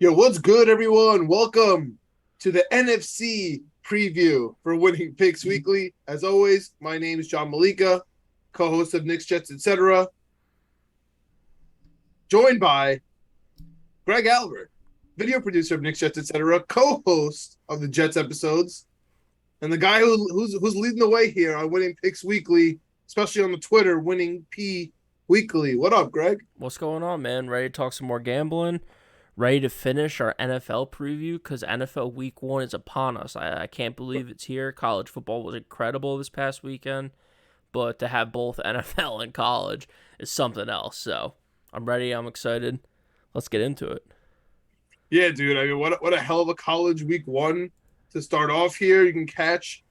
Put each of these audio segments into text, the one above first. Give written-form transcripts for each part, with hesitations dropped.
Yo, what's good, everyone? Welcome to the NFC preview for Winning Picks Weekly. As always, my name is John Meleka, co-host of Knicks, Jets, etc. Joined by Greg Albert, video producer of Knicks, Jets, etc., co-host of the Jets episodes, and the guy who's leading the way here on Winning Picks Weekly, especially on the Twitter, Winning P Weekly. What up, Greg? What's going on, man? Ready to talk some more gambling? Ready to finish our NFL preview because NFL Week 1 is upon us. I can't believe it's here. College football was incredible this past weekend, but to have both NFL and college is something else. So I'm ready. I'm excited. Let's get into it. Yeah, dude. I mean, what a hell of a college week one to start off here. You can catch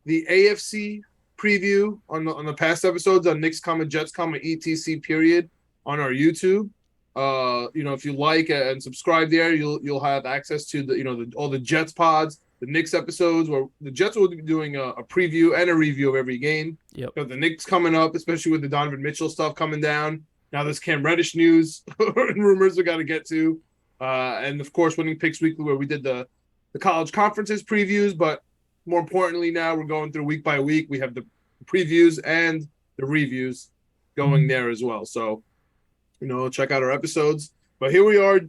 the AFC preview on the past episodes on Knicks, Jets, etc. Period on our YouTube. If you like and subscribe there, you'll have access to all the Jets pods, the Knicks episodes where the Jets will be doing a preview and a review of every game. Yep. The Knicks coming up, especially with the Donovan Mitchell stuff coming down. Now this Cam Reddish news and rumors we got to get to. And of course, Winning Picks Weekly, where we did the college conferences previews. But more importantly, now we're going through week by week. We have the previews and the reviews going there as well. So, check out our episodes. But here we are,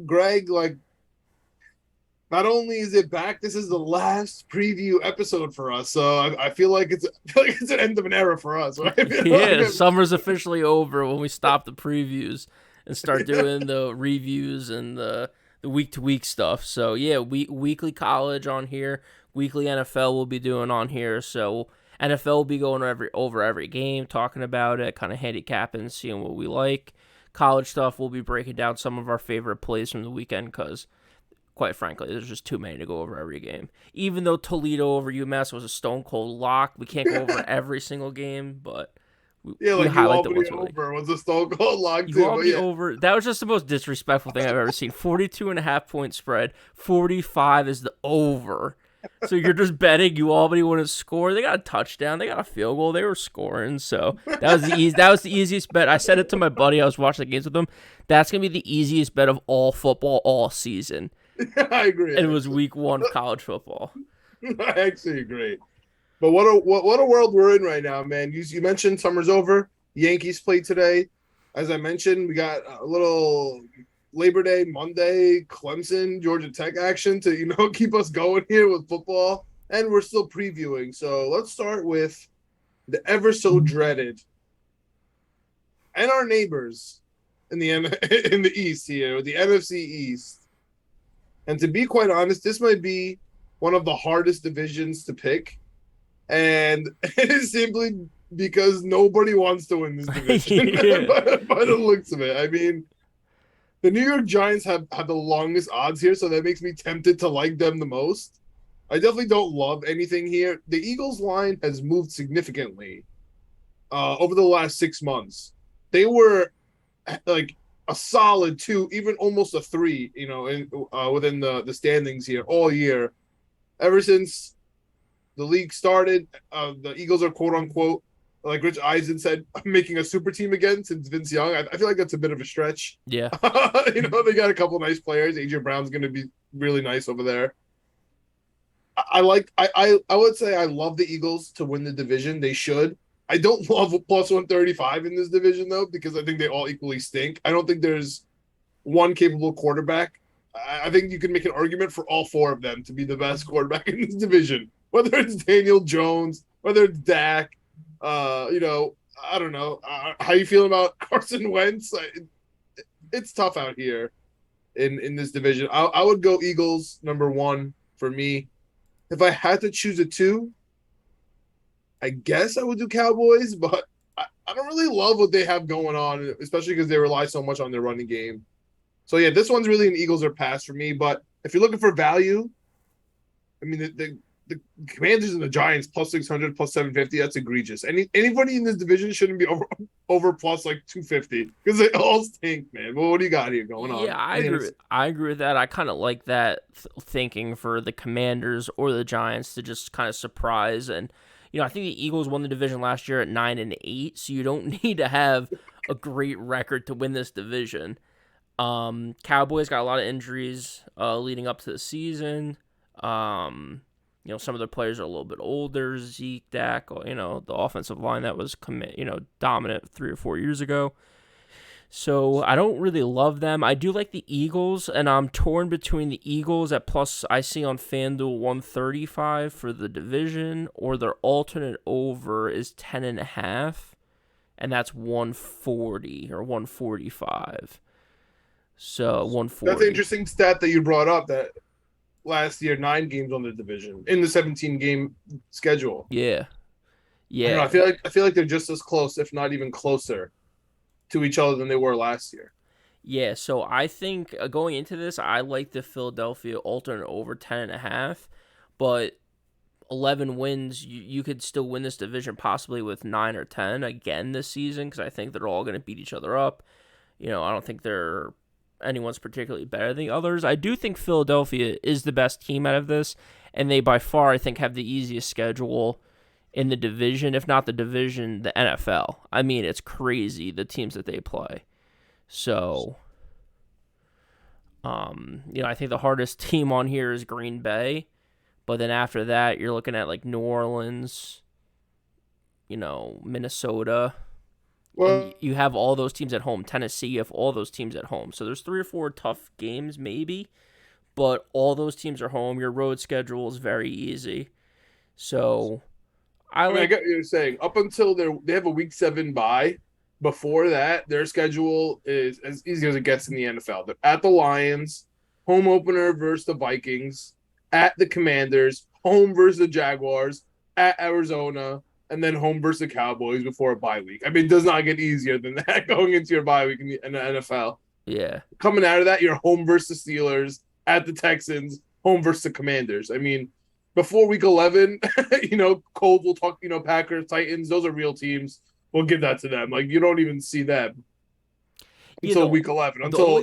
Greg. Like, not only is it back, this is the last preview episode for us. So I feel like it's an end of an era for us, right? Yeah, summer's officially over when we stop the previews and start doing the reviews and the week-to-week stuff. So, yeah, weekly college on here. Weekly NFL we'll be doing on here. So, NFL will be going over every game, talking about it, kind of handicapping, seeing what we like. College stuff, we'll be breaking down some of our favorite plays from the weekend because, quite frankly, there's just too many to go over every game. Even though Toledo over UMass was a stone-cold lock, we can't go over every single game, but yeah, like highlight the ones over was a stone cold lock too. Uvalde over. That was just the most disrespectful thing I've ever seen. 42.5 point spread. 45 is the over. So you're just betting Uvalde wouldn't score. They got a touchdown. They got a field goal. They were scoring. So that was the easiest bet. I said it to my buddy. I was watching the games with him. That's gonna be the easiest bet of all football all season. I agree. And it was week 1 of college football. I actually agree. But what a world we're in right now, man. You mentioned summer's over. The Yankees played today. As I mentioned, we got a little Labor Day, Monday, Clemson, Georgia Tech action to, keep us going here with football. And we're still previewing. So let's start with the ever so dreaded and our neighbors in the East here, the NFC East. And to be quite honest, this might be one of the hardest divisions to pick. And it is simply because nobody wants to win this division by the looks of it. I mean, the New York Giants have the longest odds here, so that makes me tempted to like them the most. I definitely don't love anything here. The Eagles line has moved significantly over the last 6 months. They were like a solid 2, even almost a 3, within the standings here all year. Ever since the league started, the Eagles are quote unquote, like Rich Eisen said, making a super team again since Vince Young. I feel like that's a bit of a stretch. Yeah. They got a couple nice players. AJ Brown's going to be really nice over there. I would say I love the Eagles to win the division. They should. I don't love plus 135 in this division though, because I think they all equally stink. I don't think there's one capable quarterback. I think you can make an argument for all 4 of them to be the best quarterback in this division. Whether it's Daniel Jones, whether it's Dak, I don't know. How you feeling about Carson Wentz? It's tough out here in this division. I would go Eagles number 1 for me. If I had to choose a 2, I guess I would do Cowboys, but I don't really love what they have going on, especially because they rely so much on their running game. So, yeah, this one's really an Eagles or pass for me. But if you're looking for value, I mean, the Commanders and the Giants plus 600, plus 750, that's egregious. Anybody in this division shouldn't be over plus like 250 because they all stink, man. Well, what do you got here going on? Yeah, I agree with that. I kind of like that thinking for the Commanders or the Giants to just kind of surprise. And, I think the Eagles won the division last year at 9-8, so you don't need to have a great record to win this division. Cowboys got a lot of injuries leading up to the season. Some of the players are a little bit older. Zeke, Dak, the offensive line that was dominant 3 or 4 years ago. So I don't really love them. I do like the Eagles, and I'm torn between the Eagles at plus, I see on FanDuel 135 for the division, or their alternate over is 10.5, and that's 140 or 145. So 140. That's an interesting stat that you brought up, that last year 9 games on the division in the 17-game schedule. Yeah. I don't know, I feel like they're just as close, if not even closer, to each other than they were last year. Yeah, so I think going into this, I like the Philadelphia alternate over 10.5, but 11 wins, you could still win this division possibly with 9 or 10 again this season, because I think they're all going to beat each other up. I don't think anyone's particularly better than the others. I do think Philadelphia is the best team out of this, and they by far, I think, have the easiest schedule in the division, if not the division, the NFL. I mean, it's crazy, the teams that they play. So, I think the hardest team on here is Green Bay. But then after that, you're looking at like New Orleans, Minnesota. Well, and you have all those teams at home. Tennessee, you have all those teams at home. So there's 3 or 4 tough games maybe, but all those teams are home. Your road schedule is very easy. So I get what you're saying. Up until they have a week 7 bye. Before that, their schedule is as easy as it gets in the NFL. They're at the Lions, home opener versus the Vikings, at the Commanders, home versus the Jaguars, at Arizona, and then home versus the Cowboys before a bye week. I mean, it does not get easier than that going into your bye week in the NFL. Yeah. Coming out of that, you're home versus the Steelers, at the Texans, home versus the Commanders. I mean, before week 11, Cold will talk, Packers, Titans, those are real teams. We'll give that to them. Like, you don't even see them until week 11, until,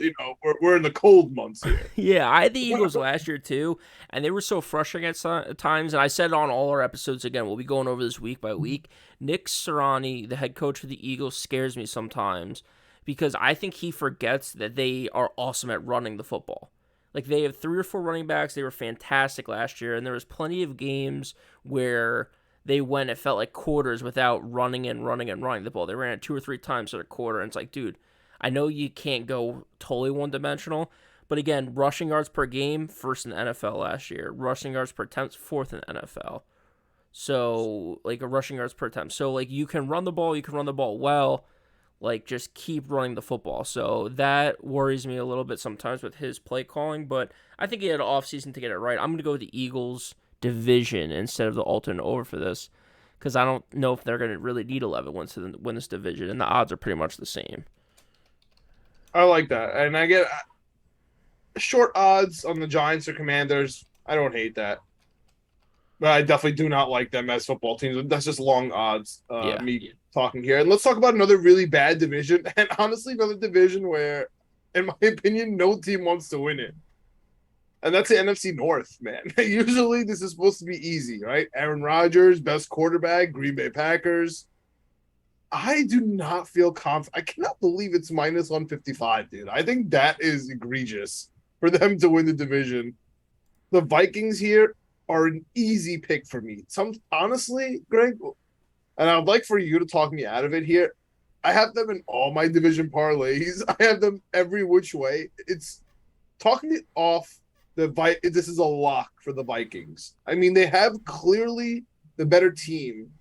we're in the cold months here. Yeah, I had the Eagles last year too, and they were so frustrating at times, and I said it on all our episodes again. We'll be going over this week by week. Nick Sirianni, the head coach of the Eagles, scares me sometimes because I think he forgets that they are awesome at running the football. Like, they have 3 or 4 running backs. They were fantastic last year, and there was plenty of games where they went, it felt like quarters without running the ball. They ran it 2 or 3 times in a quarter, and it's like, dude, I know you can't go totally one-dimensional, but again, rushing yards per game, first in the NFL last year. Rushing yards per attempt, 4th in the NFL. So, like, a rushing yards per attempt. So, like, you can run the ball well, like, just keep running the football. So that worries me a little bit sometimes with his play calling, but I think he had an offseason to get it right. I'm going to go with the Eagles division instead of the alternate over for this, because I don't know if they're going to really need 11 wins to win this division, and the odds are pretty much the same. I like that, and I get short odds on the Giants or Commanders. I don't hate that, but I definitely do not like them as football teams. That's just long odds. Talking here, and let's talk about another really bad division, and honestly, another division where, in my opinion, no team wants to win it. And that's the NFC North, man. Usually this is supposed to be easy, right? Aaron Rodgers, best quarterback, Green Bay Packers. I do not feel confident. I cannot believe it's minus 155, dude. I think that is egregious for them to win the division. The Vikings here are an easy pick for me. Honestly, Greg, and I'd like for you to talk me out of it here. I have them in all my division parlays. I have them every which way. It's talking me off. This is a lock for the Vikings. I mean, they have clearly the better team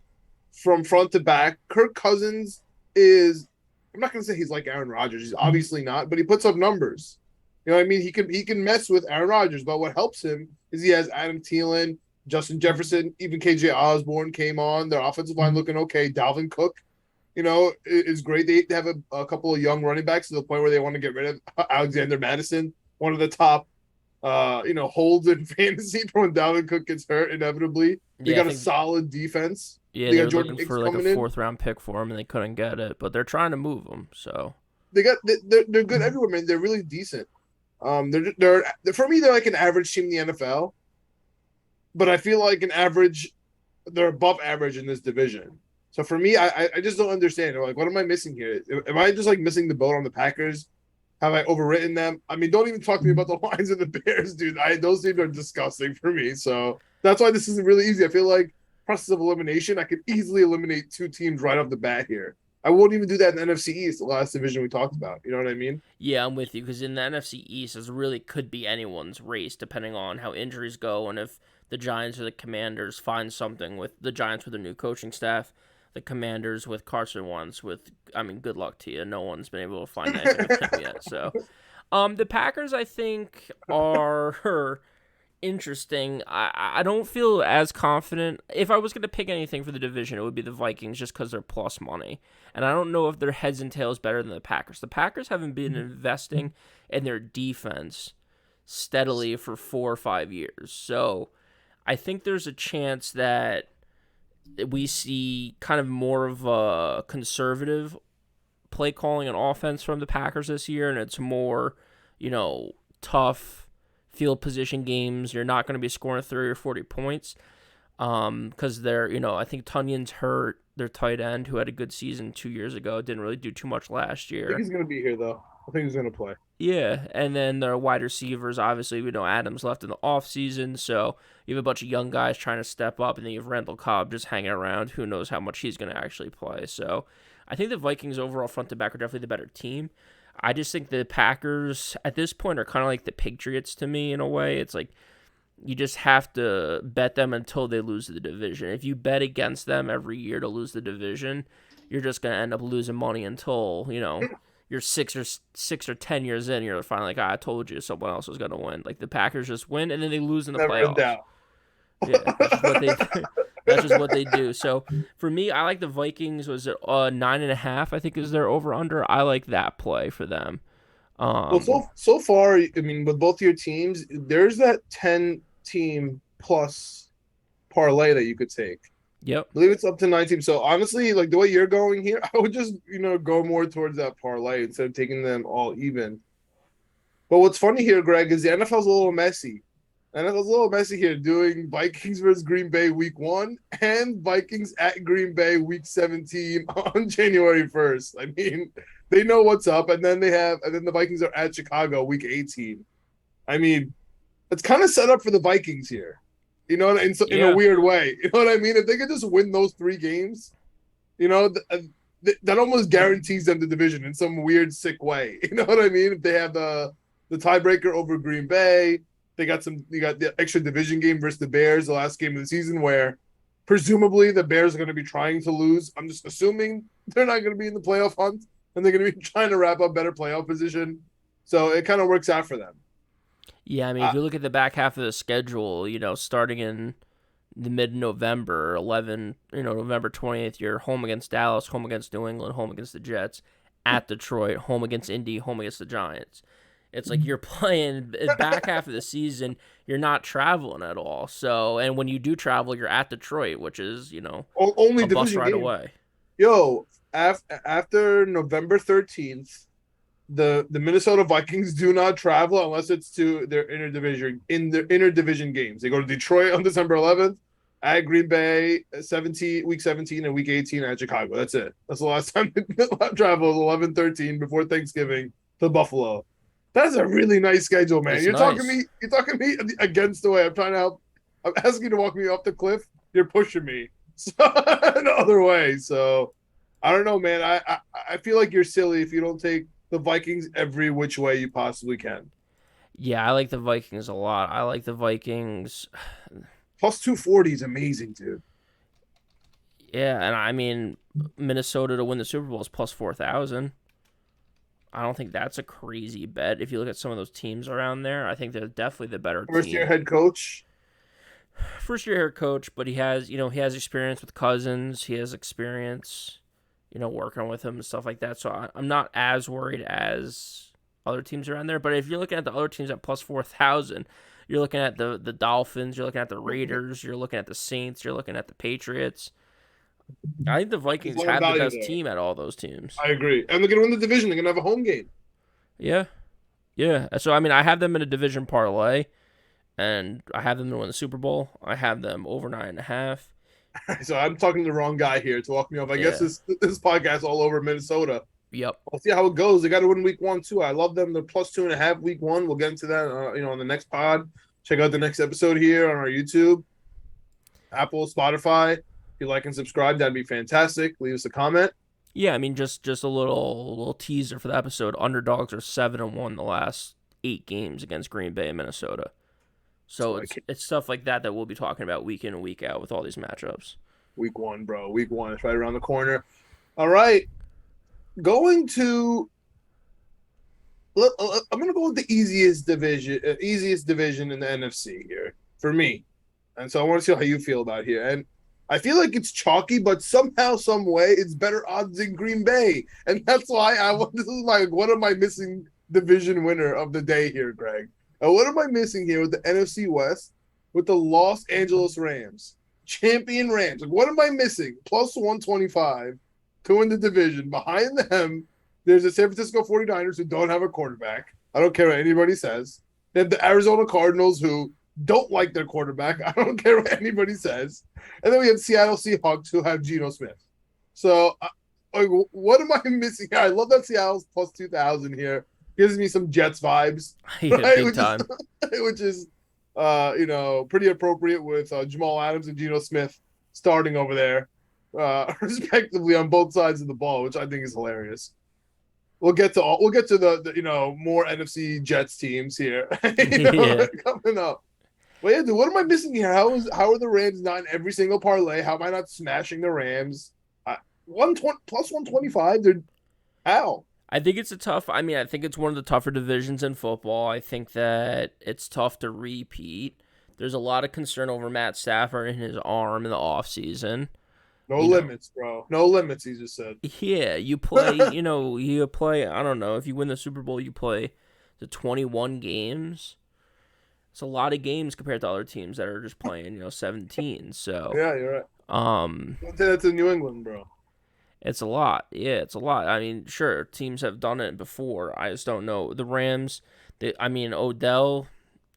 from front to back. Kirk Cousins is, I'm not going to say he's like Aaron Rodgers. He's obviously not, but he puts up numbers. You know what I mean? He can mess with Aaron Rodgers, but what helps him is he has Adam Thielen, Justin Jefferson, even KJ Osborne came on. Their offensive line looking okay. Dalvin Cook, is great. They have a couple of young running backs to the point where they want to get rid of Alexander Madison, one of the top holds in fantasy for when Dalvin Cook gets hurt inevitably. They got a solid defense. Yeah, they're looking for like a 4th-round pick for him, and they couldn't get it, but they're trying to move him. So they're good everywhere, man. They're really decent. They're for me, they're like an average team in the NFL, but I feel like they're above average in this division. So for me, I just don't understand. Like, what am I missing here? Am I just like missing the boat on the Packers Have I overwritten them? I mean, don't even talk to me about the Lions and the Bears, dude. Those teams are disgusting for me. So that's why this isn't really easy. I feel like process of elimination, I could easily eliminate two teams right off the bat here. I won't even do that in the NFC East, the last division we talked about. You know what I mean? Yeah, I'm with you because in the NFC East, this really could be anyone's race depending on how injuries go and if the Giants or the Commanders find something with the Giants with their new coaching staff, the Commanders with Carson Wentz. I mean, good luck to you. No one's been able to find anything with him yet. So, the Packers, I think, are interesting. I don't feel as confident. If I was going to pick anything for the division, it would be the Vikings just because they're plus money. And I don't know if their heads and tails better than the Packers. The Packers haven't been investing in their defense steadily for 4 or 5 years. So I think there's a chance that we see kind of more of a conservative play calling and offense from the Packers this year, and it's more, tough field position games. You're not going to be scoring 30 or 40 points because they're, I think Tunyon's hurt, their tight end, who had a good season 2 years ago, didn't really do too much last year. I think he's going to be here, though. I think he's going to play. Yeah, and then their wide receivers, obviously, we know Adams left in the offseason, so you have a bunch of young guys trying to step up, and then you have Randall Cobb just hanging around. Who knows how much he's going to actually play. So I think the Vikings overall front to back are definitely the better team. I just think the Packers at this point are kind of like the Patriots to me in a way. It's like you just have to bet them until they lose the division. If you bet against them every year to lose the division, you're just going to end up losing money until, you're 6 or 10 years in. You're finally like, I told you someone else was going to win. Like the Packers just win and then they lose in the playoffs. Yeah, that's just what they do. So for me, I like the Vikings. Was it 9.5? I think is their over under. I like that play for them. Well, so far, I mean, with both your teams, there's that 10-team plus parlay that you could take. Yep. I believe it's up to 9 teams. So honestly, like the way you're going here, I would just go more towards that parlay instead of taking them all even. But what's funny here, Greg, is the NFL's a little messy. NFL's a little messy here, doing Vikings versus Green Bay week 1 and Vikings at Green Bay week 17 on January 1st. I mean, they know what's up, and then the Vikings are at Chicago week 18. I mean, it's kind of set up for the Vikings here, in a weird way. You know what I mean? If they could just win those 3 games, that almost guarantees them the division in some weird, sick way. You know what I mean? If they have the tiebreaker over Green Bay. You got the extra division game versus the Bears, the last game of the season, where presumably the Bears are going to be trying to lose. I'm just assuming they're not going to be in the playoff hunt, and they're going to be trying to wrap up better playoff position. So it kind of works out for them. Yeah, I mean, if you look at the back half of the schedule, starting in the mid-November, November 20th, you're home against Dallas, home against New England, home against the Jets, at Detroit, home against Indy, home against the Giants. It's like you're playing back half of the season, you're not traveling at all. So, and when you do travel, you're at Detroit, which is, only a bus ride game. away. After November 13th, the Minnesota Vikings do not travel unless it's to their interdivision games. They go to Detroit on December 11th, at Green Bay week 17 and week 18 at Chicago. That's it. That's the last time they travel, 11-13 before Thanksgiving to Buffalo. That's a really nice schedule, man. You're talking me against the way. I'm trying to help. I'm asking you to walk me off the cliff. You're pushing me the other way. So I don't know, man. I feel like you're silly if you don't take the Vikings every which way you possibly can. Yeah, I like the Vikings a lot. I like the Vikings. Plus 240 is amazing, dude. Yeah, and I mean, Minnesota to win the Super Bowl is plus 4,000. I don't think that's a crazy bet. If you look at some of those teams around there, I think they're definitely the better team. First-year head coach? First-year head coach, but he has experience with Cousins. He has experience, working with him and stuff like that. So I'm not as worried as other teams around there. But if you're looking at the other teams at plus 4,000, you're looking at the Dolphins, you're looking at the Raiders, you're looking at the Saints, you're looking at the Patriots. I think the Vikings have the best team at all those teams. I agree. And they're going to win the division. They're going to have a home game. Yeah. Yeah. So, I mean, I have them in a division parlay, and I have them to win the Super Bowl. I have them over 9.5. So I'm talking to the wrong guy here to walk me off. I guess this podcast all over Minnesota. Yep. We'll see how it goes. They got to win week 1 too. I love them. They're +2.5 week 1. We'll get into that, on the next pod. Check out the next episode here on our YouTube, Apple, Spotify. If you like and subscribe, that'd be fantastic. Leave us a comment. Yeah, I mean, just a little teaser for the episode. Underdogs are 7-1 the last 8 games against Green Bay and Minnesota. So it's stuff like that we'll be talking about week in and week out with all these matchups. Week 1, bro. Week 1. It's right around the corner. All right. I'm going to go with the easiest division in the NFC here for me. And so I want to see how you feel about here. And I feel like it's chalky, but somehow, some way, it's better odds than Green Bay. And that's why this is what am I missing division winner of the day here, Greg? And what am I missing here with the NFC West with the Los Angeles Rams? Champion Rams. Like, what am I missing? +125 to win the division. Behind them, there's the San Francisco 49ers who don't have a quarterback. I don't care what anybody says. They have the Arizona Cardinals who don't like their quarterback. I don't care what anybody says. And then we have Seattle Seahawks who have Geno Smith. So, what am I missing here? I love that Seattle's +2,000 here. Gives me some Jets vibes. Yeah, right? Big time. Which is pretty appropriate with Jamal Adams and Geno Smith starting over there, respectively on both sides of the ball, which I think is hilarious. We'll get to the more NFC Jets teams here coming up. Well, yeah, dude, what am I missing here? How are the Rams not in every single parlay? How am I not smashing the Rams? +125, dude. How? I think it's I think it's one of the tougher divisions in football. I think that it's tough to repeat. There's a lot of concern over Matt Stafford and his arm in the offseason. No limits, bro. No limits, he just said. Yeah, you play, you play, I don't know, if you win the Super Bowl, you play the 21 games. It's a lot of games compared to other teams that are just playing, 17. So yeah, you're right. Don't say that to New England, bro. It's a lot. Yeah, it's a lot. I mean, sure, teams have done it before. I just don't know. The Rams, Odell,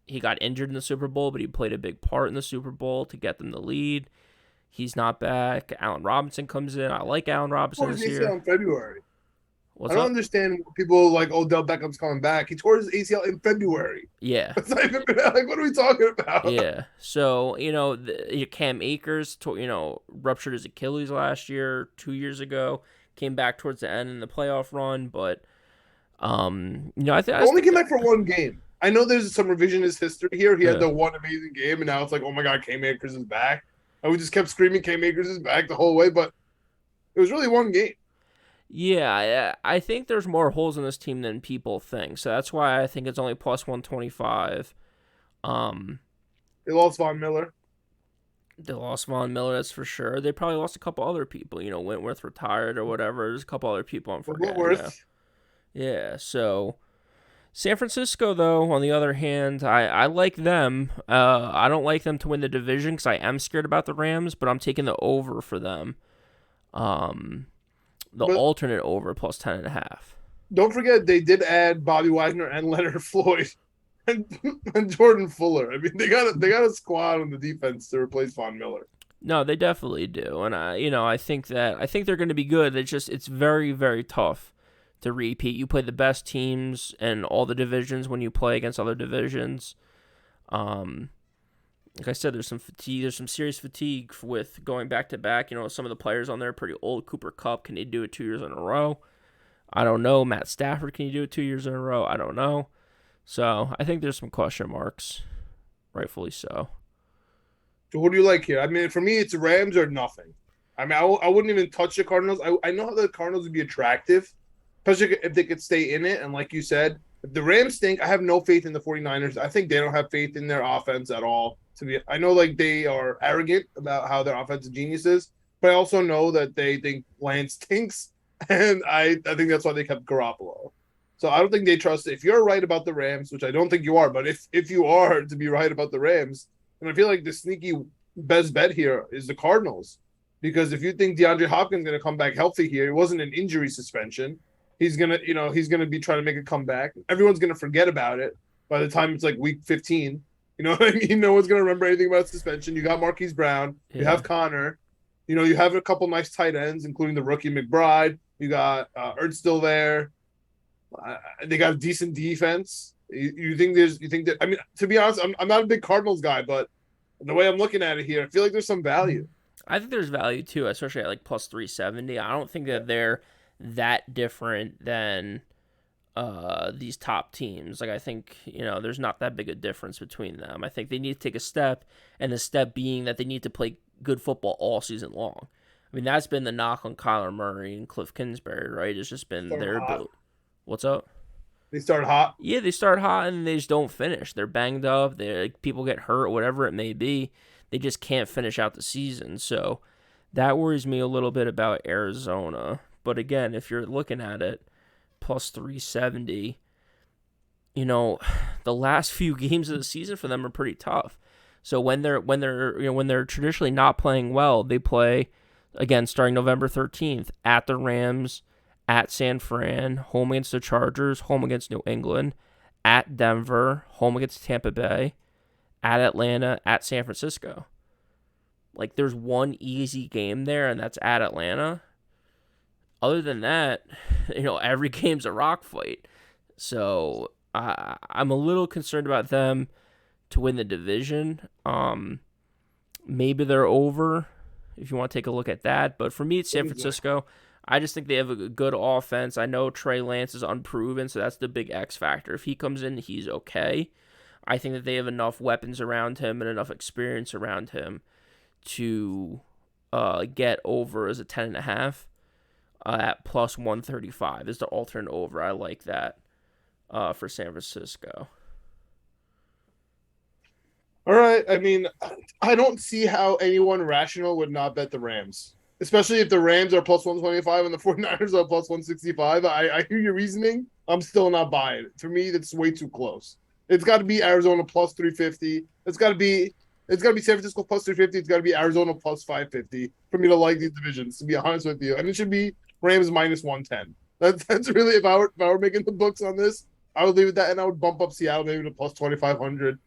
he got injured in the Super Bowl, but he played a big part in the Super Bowl to get them the lead. He's not back. Allen Robinson comes in. I like Allen Robinson this year. In February. What's I don't up? Understand people like Odell Beckham's coming back. He tore his ACL in February. Yeah. It's not even like, what are we talking about? Yeah. So, Cam Akers, ruptured his Achilles last year, 2 years ago, came back towards the end in the playoff run, but, I think only came back for one game. I know there's some revisionist history here. He had the one amazing game, and now it's like, oh my God, Cam Akers is back. And we just kept screaming Cam Akers is back the whole way, but it was really one game. Yeah, I think there's more holes in this team than people think. So that's why I think it's only +125. They lost Von Miller. They lost Von Miller, that's for sure. They probably lost a couple other people. Wentworth retired or whatever. There's a couple other people I'm forgetting. Wentworth. Yeah, so San Francisco, though, on the other hand, I like them. I don't like them to win the division because I am scared about the Rams, but I'm taking the over for them. Alternate over +10.5. Don't forget they did add Bobby Wagner and Leonard Floyd and Jordan Fuller. I mean, they got a squad on the defense to replace Von Miller. No, they definitely do, and I think they're going to be good. It's very, very tough to repeat. You play the best teams in all the divisions when you play against other divisions. Like I said, there's some fatigue. There's some serious fatigue with going back to back. Some of the players on there are pretty old. Cooper Kupp, can he do it 2 years in a row? I don't know. Matt Stafford, can he do it 2 years in a row? I don't know. So I think there's some question marks, rightfully so. So what do you like here? I mean, for me, it's Rams or nothing. I mean, I wouldn't even touch the Cardinals. I know how the Cardinals would be attractive, especially if they could stay in it. And like you said, if the Rams stink, I have no faith in the 49ers. I think they don't have faith in their offense at all. I know they are arrogant about how their offensive genius is, but I also know that they think Lance stinks, and I think that's why they kept Garoppolo. So I don't think they trust it. If you're right about the Rams, which I don't think you are, but if you are to be right about the Rams, then I feel like the sneaky best bet here is the Cardinals, because if you think DeAndre Hopkins is going to come back healthy here, it wasn't an injury suspension. He's gonna be trying to make a comeback. Everyone's gonna forget about it by the time it's like week 15. You know what I mean? No one's going to remember anything about suspension. You got Marquise Brown. You have Connor. You have a couple nice tight ends, including the rookie McBride. You got Ertz still there. They got a decent defense. You think there's you think that I mean to be honest, I'm not a big Cardinals guy, but the way I'm looking at it here, I feel like there's some value. I think there's value too, especially at like plus 370. I don't think that they're that different than these top teams. Like I think, there's not that big a difference between them. I think they need to take a step, and the step being that they need to play good football all season long. I mean, that's been the knock on Kyler Murray and Cliff Kingsbury, right? It's just been Started their hot. ability. What's up? They started hot. Yeah, they start hot and they just don't finish. They're banged up. People get hurt, whatever it may be. They just can't finish out the season. So that worries me a little bit about Arizona. But again, if you're looking at it, plus 370, the last few games of the season for them are pretty tough. So when they're traditionally not playing well, they play again starting November 13th at the Rams, at San Fran, home against the Chargers, home against New England, at Denver, home against Tampa Bay, at Atlanta, at San Francisco. Like, there's one easy game there, and that's at Atlanta. Other than that, every game's a rock fight. So I'm a little concerned about them to win the division. Maybe they're over if you want to take a look at that. But for me, it's San Francisco. I just think they have a good offense. I know Trey Lance is unproven, so that's the big X factor. If he comes in, he's okay. I think that they have enough weapons around him and enough experience around him to get over as a 10.5 at plus 135 is the alternate over. I like that for San Francisco. All right. I mean, I don't see how anyone rational would not bet the Rams, especially if the Rams are plus 125 and the 49ers are plus 165. I hear your reasoning. I'm still not buying it. For me, that's way too close. It's got to be Arizona plus 350. It's got to be San Francisco plus 350. It's got to be Arizona plus 550 for me to like these divisions, to be honest with you. And it should be Rams minus 110. That's really, if I were making the books on this, I would leave it that, and I would bump up Seattle maybe to plus 2,500.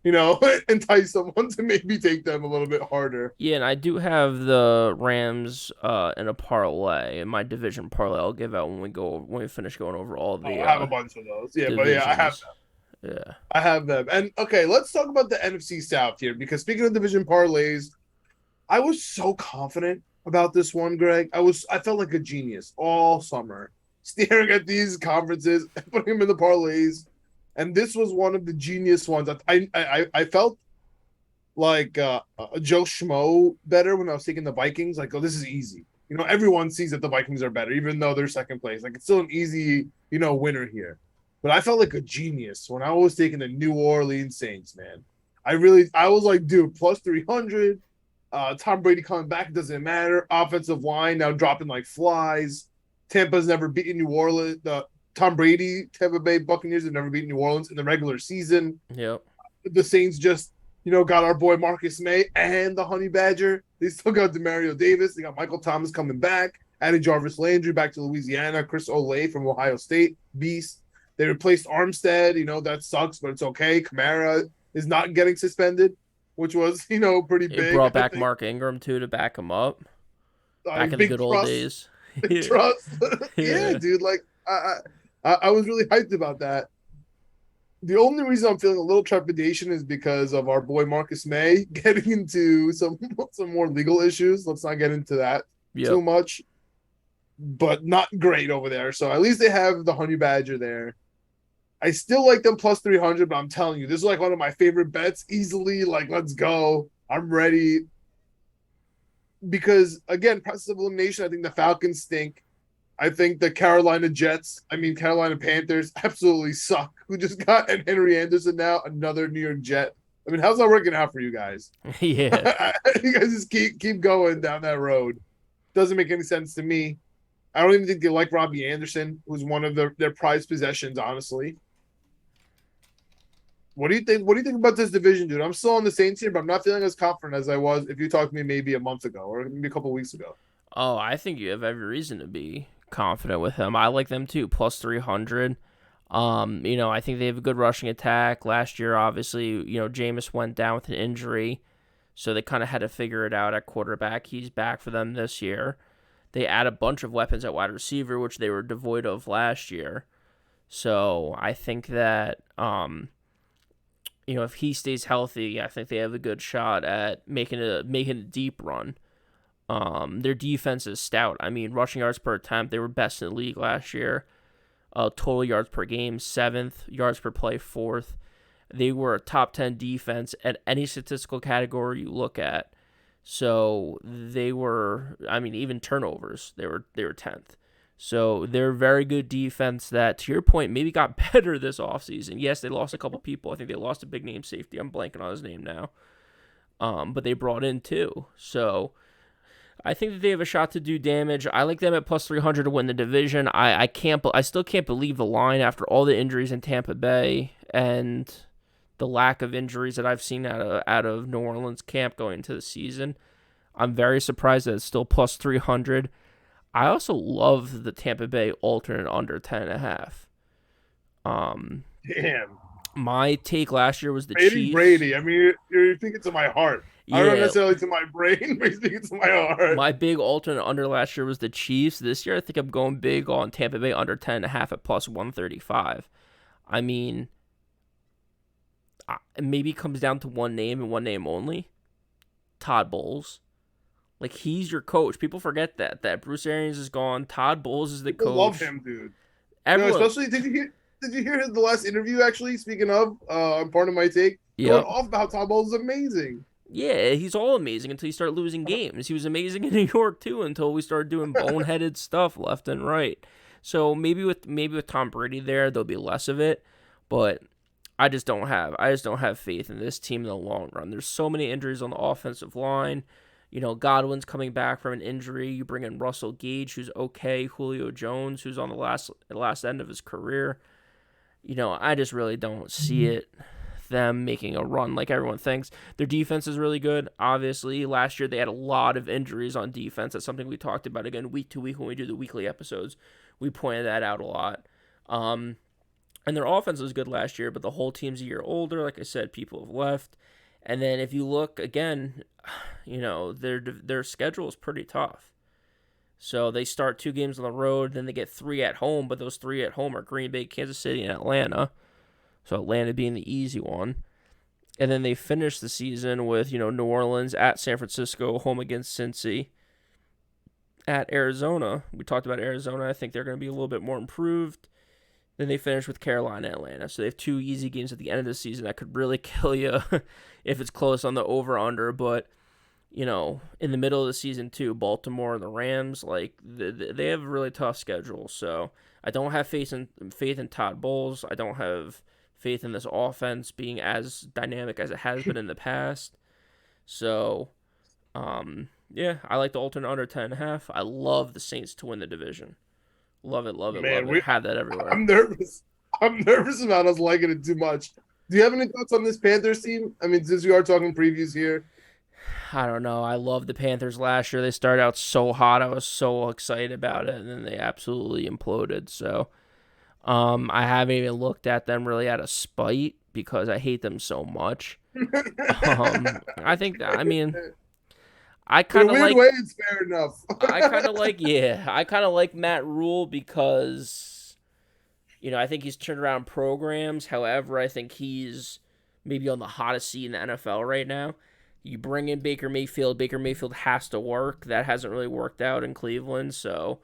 Entice someone to maybe take them a little bit harder. Yeah, and I do have the Rams in a parlay in my division parlay. I'll give out when we finish going over all the. I have a bunch of those. Yeah, divisions. but yeah, I have them. Yeah, I have them. And okay, let's talk about the NFC South here, because speaking of division parlays, I was so confident about this one, Greg. I felt like a genius all summer, staring at these conferences, putting them in the parlays. And this was one of the genius ones. I felt like a Joe Schmo better when I was taking the Vikings. Like, oh, this is easy. Everyone sees that the Vikings are better, even though they're second place. Like, it's still an easy, winner here. But I felt like a genius when I was taking the New Orleans Saints, man. I was like, dude, plus 300. Tom Brady coming back, it doesn't matter. Offensive line now dropping like flies. Tampa's never beaten New Orleans. Tom Brady, Tampa Bay Buccaneers have never beaten New Orleans in the regular season. Yep. The Saints just, got our boy Marcus May and the Honey Badger. They still got Demario Davis. They got Michael Thomas coming back. Added Jarvis Landry back to Louisiana. Chris Olave from Ohio State. Beast. They replaced Armstead. That sucks, but it's okay. Kamara is not getting suspended, which was, pretty big. It brought back Mark Ingram, too, to back him up. Back in the good old days. Trust. Yeah, dude. Like, I was really hyped about that. The only reason I'm feeling a little trepidation is because of our boy Marcus May getting into some more legal issues. Let's not get into that too much. But not great over there. So at least they have the Honey Badger there. I still like them plus 300, but I'm telling you, this is like one of my favorite bets. Easily, like, let's go. I'm ready. Because, again, process of elimination, I think the Falcons stink. I think the Carolina Panthers absolutely suck. Who just got Henry Anderson now, another New York Jet. I mean, how's that working out for you guys? Yeah. You guys just keep going down that road. Doesn't make any sense to me. I don't even think they like Robbie Anderson, who's one of their prized possessions, honestly. What do you think? What do you think about this division, dude? I'm still on the Saints here, but I'm not feeling as confident as I was if you talked to me maybe a month ago or maybe a couple of weeks ago. Oh, I think you have every reason to be confident with them. I like them too, plus 300. I think they have a good rushing attack. Last year, obviously, Jameis went down with an injury, so they kind of had to figure it out at quarterback. He's back for them this year. They add a bunch of weapons at wide receiver, which they were devoid of last year. So I think that, if he stays healthy, I think they have a good shot at making a deep run. Their defense is stout. I mean, rushing yards per attempt, they were best in the league last year. Total yards per game, 7th. Yards per play, 4th. They were a top 10 defense at any statistical category you look at. So they were, even turnovers, they were 10th. So they're a very good defense that, to your point, maybe got better this offseason. Yes, they lost a couple people. I think they lost a big name safety. I'm blanking on his name now. But they brought in 2. So I think that they have a shot to do damage. I like them at plus 300 to win the division. I still can't believe the line after all the injuries in Tampa Bay and the lack of injuries that I've seen out of New Orleans camp going into the season. I'm very surprised that it's still plus 300. I also love the Tampa Bay alternate under 10.5. Damn. My take last year was the Chiefs. Brady. I mean, you're thinking to my heart. Yeah. I don't necessarily to my brain, but you're thinking to my heart. My big alternate under last year was the Chiefs. This year, I think I'm going big on Tampa Bay under 10.5 at plus 135. I mean, maybe it comes down to one name and one name only. Todd Bowles. Like, he's your coach. People forget that Bruce Arians is gone. Todd Bowles is the coach. I love him, dude. Everyone, especially, did you hear the last interview, actually, speaking of, on part of my take? Yep. Going off about Todd Bowles is amazing. Yeah, he's all amazing until you start losing games. He was amazing in New York, too, until we started doing boneheaded stuff left and right. So maybe with Tom Brady there, there'll be less of it. But I just don't have faith in this team in the long run. There's so many injuries on the offensive line. Godwin's coming back from an injury. You bring in Russell Gage, who's okay. Julio Jones, who's on the last end of his career. I just really don't see them making a run like everyone thinks. Their defense is really good. Obviously, last year they had a lot of injuries on defense. That's something we talked about, again, week to week when we do the weekly episodes. We pointed that out a lot. And their offense was good last year, but the whole team's a year older. Like I said, people have left. And then if you look again, their schedule is pretty tough. So they start 2 games on the road, then they get 3 at home, but those 3 at home are Green Bay, Kansas City, and Atlanta. So Atlanta being the easy one. And then they finish the season with, New Orleans at San Francisco, home against Cincy, at Arizona. We talked about Arizona. I think they're going to be a little bit more improved. Then they finish with Carolina and Atlanta. So they have 2 easy games at the end of the season that could really kill you if it's close on the over-under. But, in the middle of the season, too, Baltimore and the Rams, like, they have a really tough schedule. So I don't have faith in Todd Bowles. I don't have faith in this offense being as dynamic as it has been in the past. So, I like the alternate under 10.5. I love the Saints to win the division. Love it, love it, Man, love it. Have that everywhere. I'm nervous about us liking it too much. Do you have any thoughts on this Panthers team? I mean, since we are talking previews here. I don't know. I loved the Panthers last year. They started out so hot. I was so excited about it, and then they absolutely imploded. So, I haven't even looked at them really out of spite because I hate them so much. I think that, I kind of like. In a weird way, it's fair enough. I kind of like Matt Rule because, I think he's turned around programs. However, I think he's maybe on the hottest seat in the NFL right now. You bring in Baker Mayfield. Baker Mayfield has to work. That hasn't really worked out in Cleveland. So,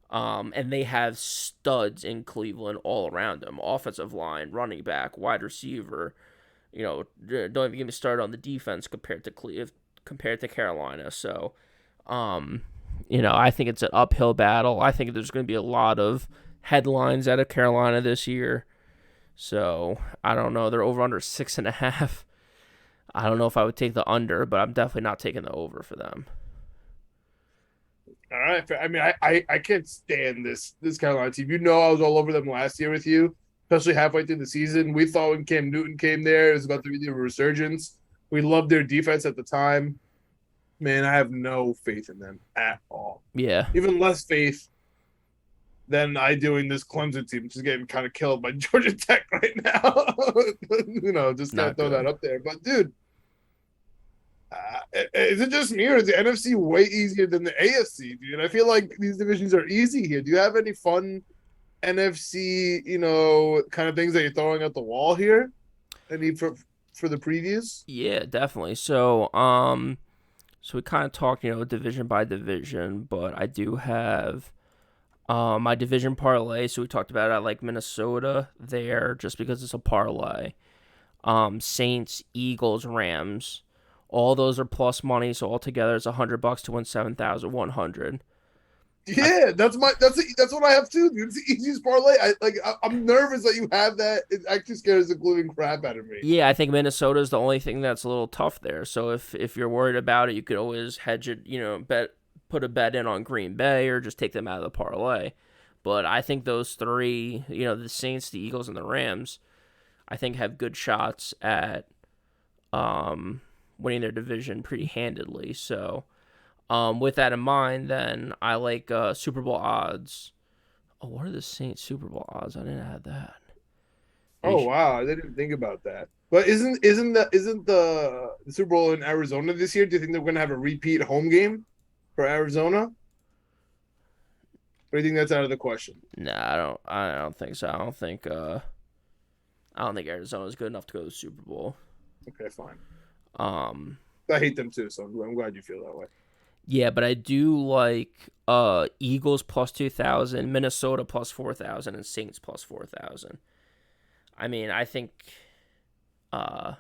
and they have studs in Cleveland all around them. Offensive line, running back, wide receiver. Don't even get me started on the defense compared to Carolina. So, I think it's an uphill battle. I think there's going to be a lot of headlines out of Carolina this year. So, I don't know. They're over under 6.5. I don't know if I would take the under, but I'm definitely not taking the over for them. All right. I mean, I can't stand this Carolina team. I was all over them last year with you, especially halfway through the season. We thought when Cam Newton came there, it was about to be a resurgence. We loved their defense at the time. Man, I have no faith in them at all. Yeah. Even less faith than I do in this Clemson team, which is getting kind of killed by Georgia Tech right now. Just got to throw that up there. But, dude, Is it just me, or is the NFC way easier than the AFC, dude? I feel like these divisions are easy here. Do you have any fun NFC, kind of things that you're throwing at the wall here? Any for the previews? Yeah, definitely. So we kind of talked, division by division, but I do have my division parlay. So we talked about it. I like Minnesota there just because it's a parlay. Saints, Eagles, Rams. All those are plus money, so altogether it's $100 to win 7,100. Yeah, that's what I have too, dude. It's the easiest parlay. I'm nervous that you have that. It actually scares the living crap out of me. Yeah, I think Minnesota is the only thing that's a little tough there. So if you're worried about it, you could always hedge it. Put a bet in on Green Bay or just take them out of the parlay. But I think those three, the Saints, the Eagles, and the Rams, I think have good shots at winning their division pretty handedly. So. With that in mind, then I like Super Bowl odds. Oh, what are the Saints Super Bowl odds? I didn't have that. Oh wow, I didn't think about that. But isn't the Super Bowl in Arizona this year? Do you think they're going to have a repeat home game for Arizona? Or do you think that's out of the question? Nah, I don't. I don't think so. I don't think. I don't think Arizona is good enough to go to the Super Bowl. Okay, fine. Um. I hate them too, so I'm glad you feel that way. Yeah, but I do like Eagles plus 2,000, Minnesota plus 4,000, and Saints plus 4,000. I mean, I think the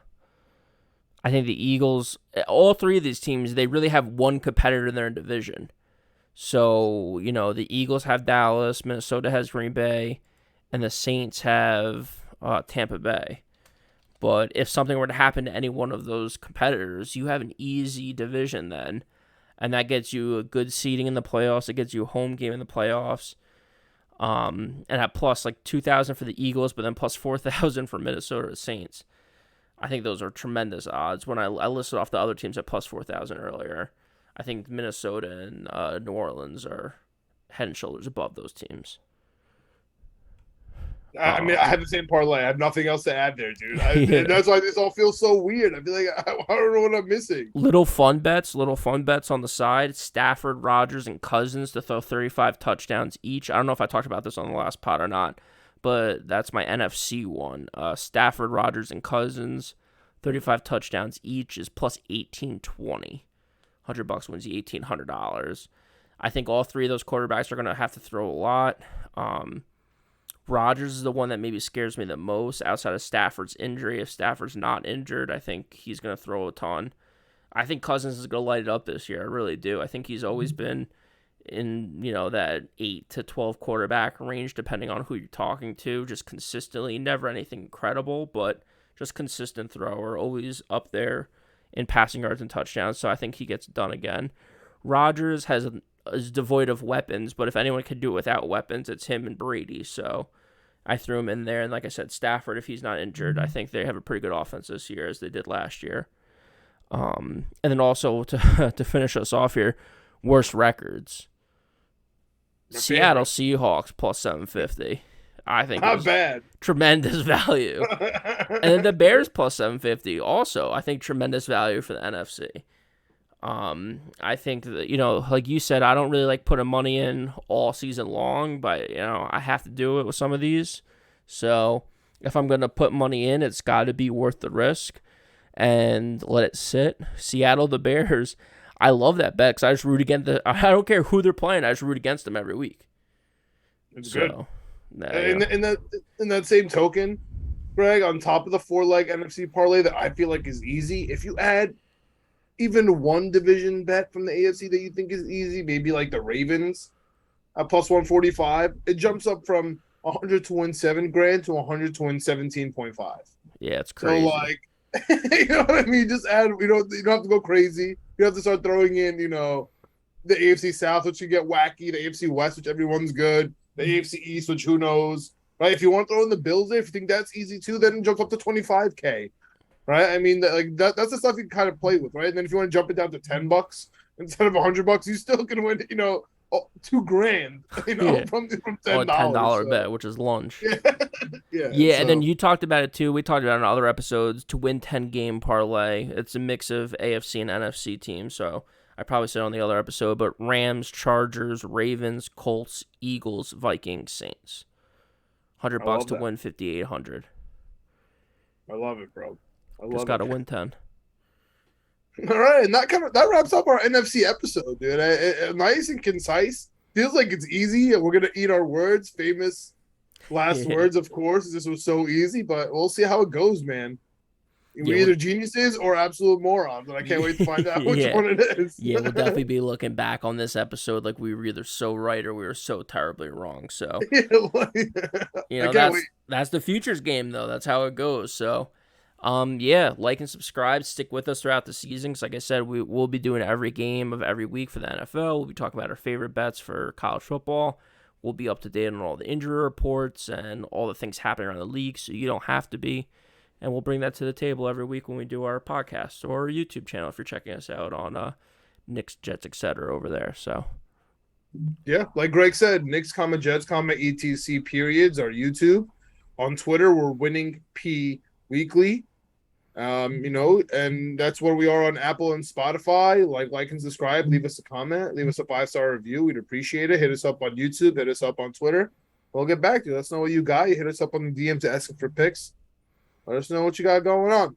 Eagles, all three of these teams, they really have one competitor in their division. So, the Eagles have Dallas, Minnesota has Green Bay, and the Saints have Tampa Bay. But if something were to happen to any one of those competitors, you have an easy division then. And that gets you a good seeding in the playoffs. It gets you a home game in the playoffs. And at plus like 2,000 for the Eagles, but then plus 4,000 for Minnesota Saints. I think those are tremendous odds. When I listed off the other teams at plus 4,000 earlier, I think Minnesota and New Orleans are head and shoulders above those teams. I mean, I have the same parlay. I have nothing else to add there, dude. Yeah. And that's why this all feels so weird. I feel like I don't know what I'm missing. Little fun bets on the side. Stafford, Rodgers, and Cousins to throw 35 touchdowns each. I don't know if I talked about this on the last pod or not, but that's my NFC one. Stafford, Rodgers, and Cousins, 35 touchdowns each is plus 1820. $100 wins you $1,800. I think all three of those quarterbacks are going to have to throw a lot. Rodgers is the one that maybe scares me the most outside of Stafford's injury. If Stafford's not injured, I think he's going to throw a ton. I think Cousins is going to light it up this year. I really do. I think he's always been in, that 8 to 12 quarterback range, depending on who you're talking to, just consistently. Never anything incredible, but just consistent thrower, always up there in passing yards and touchdowns. So I think he gets done again. Rodgers is devoid of weapons, but if anyone could do it without weapons, it's him and Brady. So I threw him in there. And like I said, Stafford, if he's not injured, I think they have a pretty good offense this year as they did last year. And then also to finish us off here, worst records. Seattle Seahawks plus 750. I think not bad. Tremendous value. And then the Bears plus 750 also. I think tremendous value for the NFC. I think that, like you said, I don't really like putting money in all season long, but, I have to do it with some of these. So if I'm going to put money in, it's got to be worth the risk and let it sit. Seattle, the Bears, I love that bet because I just root against I don't care who they're playing. I just root against them every week. It's good. In that same token, Greg, on top of the 4-leg NFC parlay that I feel like is easy, if you add even one division bet from the AFC that you think is easy, maybe like the Ravens at plus 145, it jumps up from 100 to win $7,000 to 100 to win 17.5. Yeah, it's crazy. So you know what I mean? Just add. You don't have to go crazy. You have to start throwing in, the AFC South, which you get wacky, the AFC West, which everyone's good, the AFC East, which who knows, right? If you want to throw in the Bills there, if you think that's easy too, then it jumps up to 25K. Right, I mean, that's the stuff you can kind of play with, right? And then if you want to jump it down to $10 instead of $100, you still can win, $2,000, Yeah. from On a $10. $10 So bet, which is lunch. yeah. Yeah, and then So you talked about it too. We talked about it in other episodes. To win 10-game parlay, it's a mix of AFC and NFC teams. So I probably said on the other episode, but Rams, Chargers, Ravens, Colts, Eagles, Vikings, Saints. I $100 love to that. win 5,800. I love it, bro. I Just love got it, to man. win 10. All right, and that wraps up our NFC episode, dude. Nice and concise. Feels like it's easy, and we're gonna eat our words. Famous last Yeah. words, of course. This was so easy, but we'll see how it goes, man. Yeah, We're either geniuses or absolute morons, and I can't wait to find out which yeah. one it is. Yeah, we'll definitely be looking back on this episode like we were either so right or we were so terribly wrong. So, I can't wait. that's the futures game though. That's how it goes. So, yeah, like and subscribe. Stick with us throughout the season. 'Cause like I said, we'll be doing every game of every week for the NFL. We'll be talking about our favorite bets for college football. We'll be up to date on all the injury reports and all the things happening around the league, so you don't have to be. And we'll bring that to the table every week when we do our podcast or our YouTube channel if you're checking us out on Knicks, Jets, etc. over there. So, Yeah, like Greg said, Knicks, Jets, etc. periods are YouTube. On Twitter, we're winning P weekly. And that's where we are on Apple and Spotify. Like and subscribe, leave us a comment, leave us a 5-star review. We'd appreciate it. Hit us up on YouTube, hit us up on Twitter. We'll get back to you. Let us know what you got. You hit us up on the DM to ask for picks. Let us know what you got going on.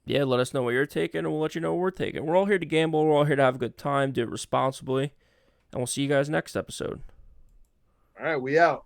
yeah, let us know what you're taking, and we'll let you know what we're taking. We're all here to gamble. We're all here to have a good time, do it responsibly, and we'll see you guys next episode. All right, we out.